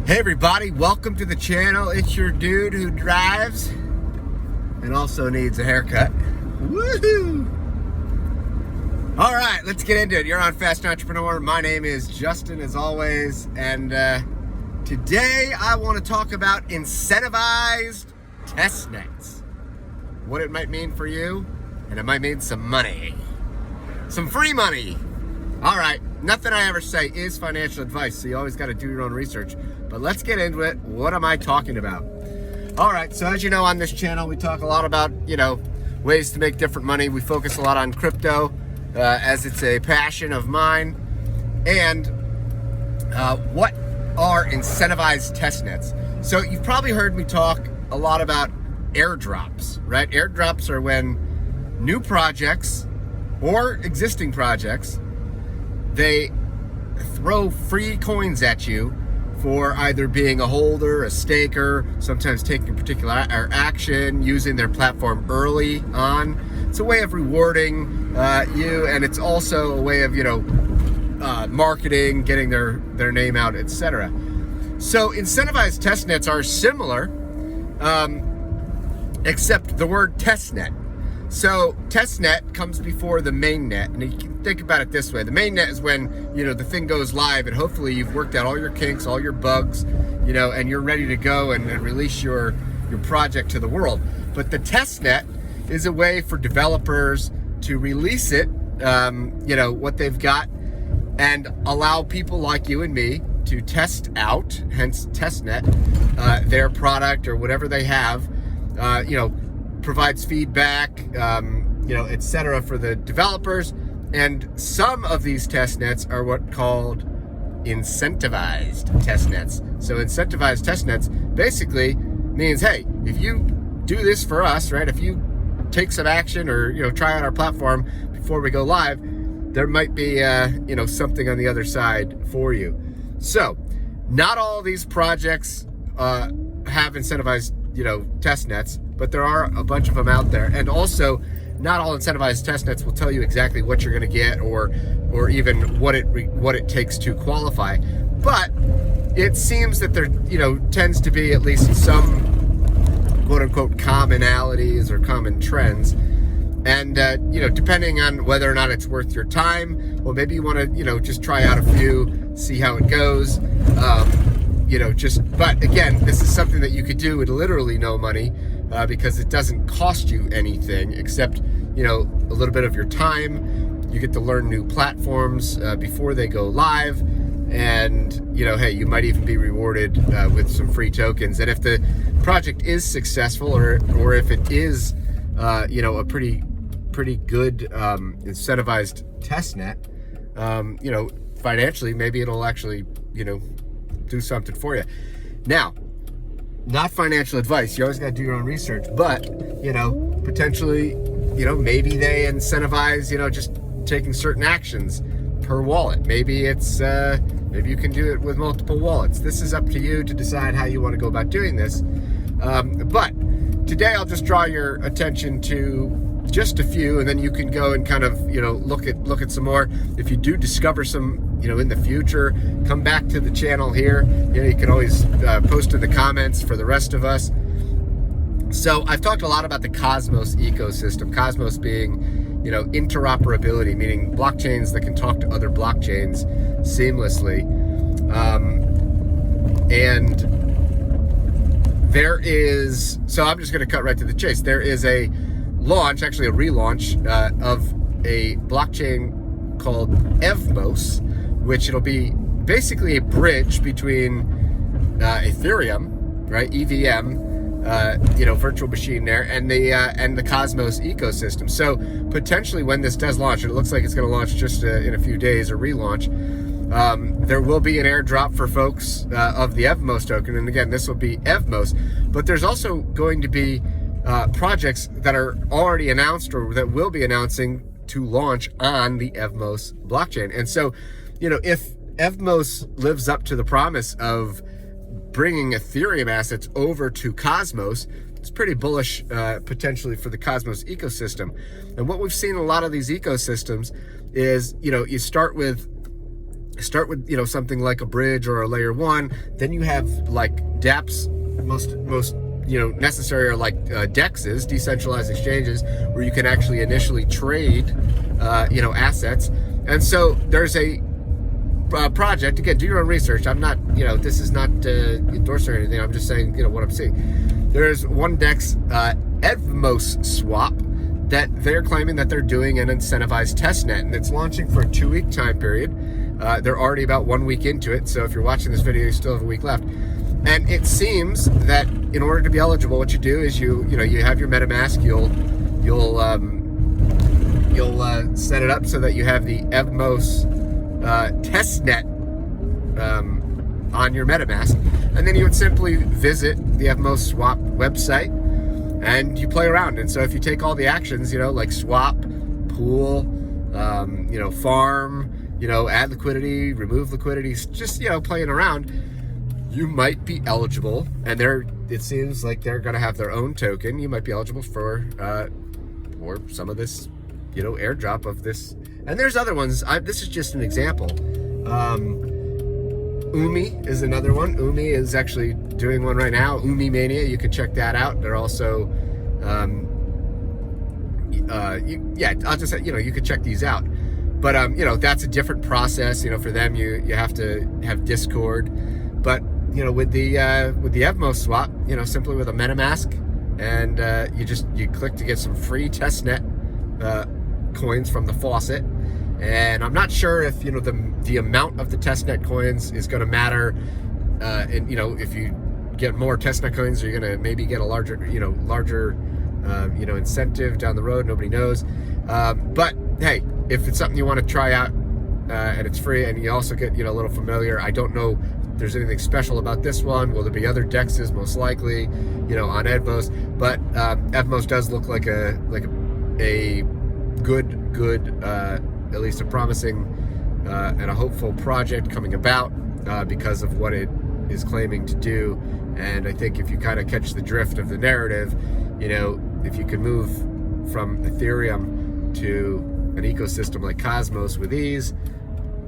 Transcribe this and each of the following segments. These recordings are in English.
Hey everybody, welcome to the channel. It's your dude who drives and also needs a haircut. Woohoo! All right, let's get into it. You're on Fast Entrepreneur. My name is Justin, as always, and today I want to talk about incentivized testnets. What it might mean for you, and it might mean some money. Some free money. All right, nothing I ever say is financial advice, so you always got to do your own research. But let's get into it. What am I talking about? All right, so as you know, on this channel, we talk a lot about, ways to make different money. We focus a lot on crypto, as it's a passion of mine. And what are incentivized testnets? So you've probably heard me talk a lot about airdrops, right? Airdrops are when new projects or existing projects, they throw free coins at you for either being a holder, a staker, sometimes taking a particular action, using their platform early on. It's a way of rewarding you, and it's also a way of, marketing, getting their name out, etc. So incentivized testnets are similar, except the word testnet. So testnet comes before the mainnet, and you can think about it this way. The mainnet is when, the thing goes live, and hopefully you've worked out all your kinks, all your bugs, and you're ready to go and release your project to the world. But the testnet is a way for developers to release it, what they've got, and allow people like you and me to test out, hence testnet, their product or whatever they have, provides feedback, etc. for the developers. And some of these testnets are what called incentivized testnets. So incentivized testnets basically means, hey, if you do this for us, right? If you take some action or, try out our platform before we go live, there might be, something on the other side for you. So not all of these projects have incentivized, testnets, but there are a bunch of them out there. And also, not all incentivized testnets will tell you exactly what you're going to get or even what it takes to qualify. But it seems that there, tends to be at least some quote unquote commonalities or common trends. And, depending on whether or not it's worth your time, well, maybe you want to, just try out a few, see how it goes. But again, this is something that you could do with literally no money, because it doesn't cost you anything except, a little bit of your time. You get to learn new platforms before they go live. And, hey, you might even be rewarded with some free tokens. And if the project is successful or if it is, a pretty good incentivized testnet, financially, maybe it'll actually, do something for you. Now, not financial advice. You always got to do your own research, but, potentially, maybe they incentivize, just taking certain actions per wallet. Maybe it's, maybe you can do it with multiple wallets. This is up to you to decide how you want to go about doing this. But today I'll just draw your attention to just a few, and then you can go and kind of, look at some more. If you do discover some, in the future, come back to the channel here. You can always post in the comments for the rest of us. So I've talked a lot about the Cosmos ecosystem. Cosmos being, interoperability, meaning blockchains that can talk to other blockchains seamlessly. And there is, so I'm just going to cut right to the chase. There is a launch, actually a relaunch of a blockchain called EvMOS, which it'll be basically a bridge between Ethereum, right, EVM, virtual machine there, and the Cosmos ecosystem. So potentially when this does launch, and it looks like it's going to launch just in a few days, a relaunch, there will be an airdrop for folks of the EvMOS token. And again, this will be EvMOS, but there's also going to be projects that are already announced or that will be announcing to launch on the EvMOS blockchain. And so, if EvMOS lives up to the promise of bringing Ethereum assets over to Cosmos, it's pretty bullish potentially for the Cosmos ecosystem. And what we've seen in a lot of these ecosystems is, you start with start with, you know, something like a bridge or a layer 1. Then you have like dApps, most you know, necessary are like DEXs, decentralized exchanges, where you can actually initially trade you know, assets. And so there's a project, again, do your own research. I'm not, you know, this is not endorsing or anything. I'm just saying, you know, what I'm seeing. There's one DEX, EvmoSwap, that they're claiming that they're doing an incentivized testnet, and it's launching for a 2-week time period. They're already about 1 week into it, so if you're watching this video, you still have a week left. And it seems that in order to be eligible, what you do is you have your MetaMask. You'll set it up so that you have the EvMOS testnet on your MetaMask, and then you would simply visit the EvmoSwap website and you play around. And so if you take all the actions, you know, like swap, pool, you know, farm, you know, add liquidity, remove liquidity, just, you know, playing around, you might be eligible. And it seems like they're going to have their own token. You might be eligible for some of this, you know, airdrop of this. And there's other ones. This is just an example. Umi is another one. Umi is actually doing one right now. Umi Mania, you can check that out. They're also, I'll just say, you know, you could check these out. But, you know, that's a different process. You know, for them, you have to have Discord. But, you know, with the EvmoSwap, you know, simply with a MetaMask, and you click to get some free testnet coins from the faucet. And I'm not sure if, you know, the amount of the testnet coins is going to matter. And, you know, if you get more testnet coins, you're going to maybe get a larger incentive down the road. Nobody knows. But hey, if it's something you want to try out and it's free, and you also get, you know, a little familiar, I don't know if there's anything special about this one. Will there be other DEXs? Most likely, you know, on EvMOS. But EvMOS does look like a good at least a promising and a hopeful project coming about because of what it is claiming to do. And I think if you kind of catch the drift of the narrative, you know, if you can move from Ethereum to an ecosystem like Cosmos with ease,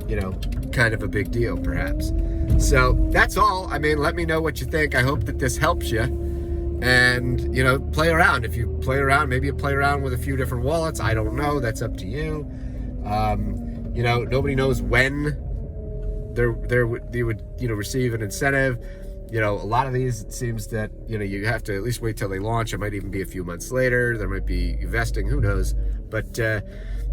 you know, kind of a big deal perhaps. So that's all. I mean, let me know what you think. I hope that this helps you. And, you know, play around. If you play around, maybe you play around with a few different wallets. I don't know. That's up to you. You know, nobody knows when they would, you know, receive an incentive. You know, a lot of these, it seems that, you know, you have to at least wait till they launch. It might even be a few months later. There might be vesting. Who knows? But,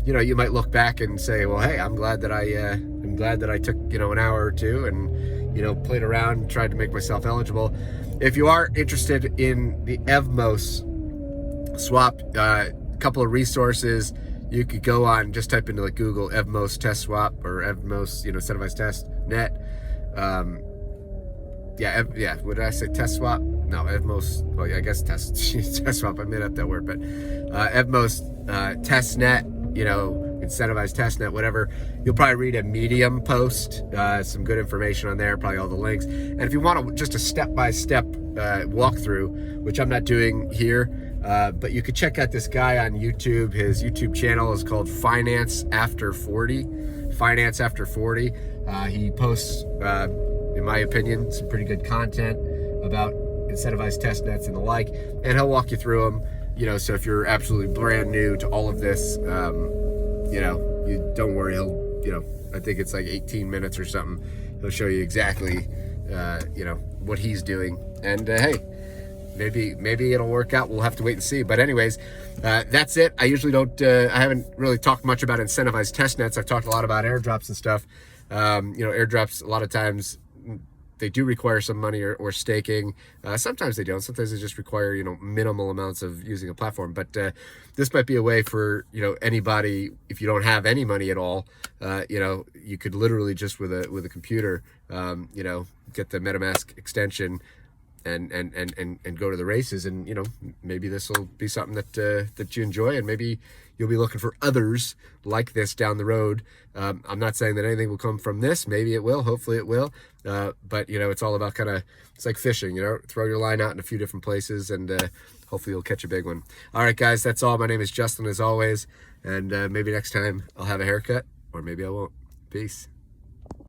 you know, you might look back and say, well, hey, I'm glad that I took, you know, an hour or two and, you know, played around and tried to make myself eligible. If you are interested in the EvmoSwap, a couple of resources, you could go on, just type into like Google EvMOS test swap or EvMOS, you know, incentivized testnet. What did I say? Test swap? No, EvMOS. Well, yeah, I guess test swap. I made up that word, but EvMOS testnet, you know, incentivized testnet, whatever. You'll probably read a Medium post, some good information on there, probably all the links. And if you want just a step-by-step walkthrough, which I'm not doing here, but you could check out this guy on YouTube. His YouTube channel is called Finance After 40. Finance After 40. He posts, in my opinion, some pretty good content about incentivized testnets and the like, and he'll walk you through them. You know, so if you're absolutely brand new to all of this, you know, you don't worry. He'll, you know, I think it's like 18 minutes or something. He'll show you exactly, you know, what he's doing. And hey, maybe it'll work out. We'll have to wait and see. But anyways, that's it. I usually don't, I haven't really talked much about incentivized testnets. I've talked a lot about airdrops and stuff. You know, airdrops, a lot of times they do require some money or staking. Sometimes they don't. Sometimes they just require, you know, minimal amounts of using a platform. But this might be a way for, you know, anybody, if you don't have any money at all, you know, you could literally just with a computer, you know, get the MetaMask extension and go to the races. And, you know, maybe this will be something that you enjoy, and maybe you'll be looking for others like this down the road. I'm not saying that anything will come from this. Maybe it will. Hopefully it will. But, you know, it's all about it's like fishing, you know, throw your line out in a few different places, and hopefully you'll catch a big one. All right, guys, that's all. My name is Justin, as always. And maybe next time I'll have a haircut, or maybe I won't. Peace.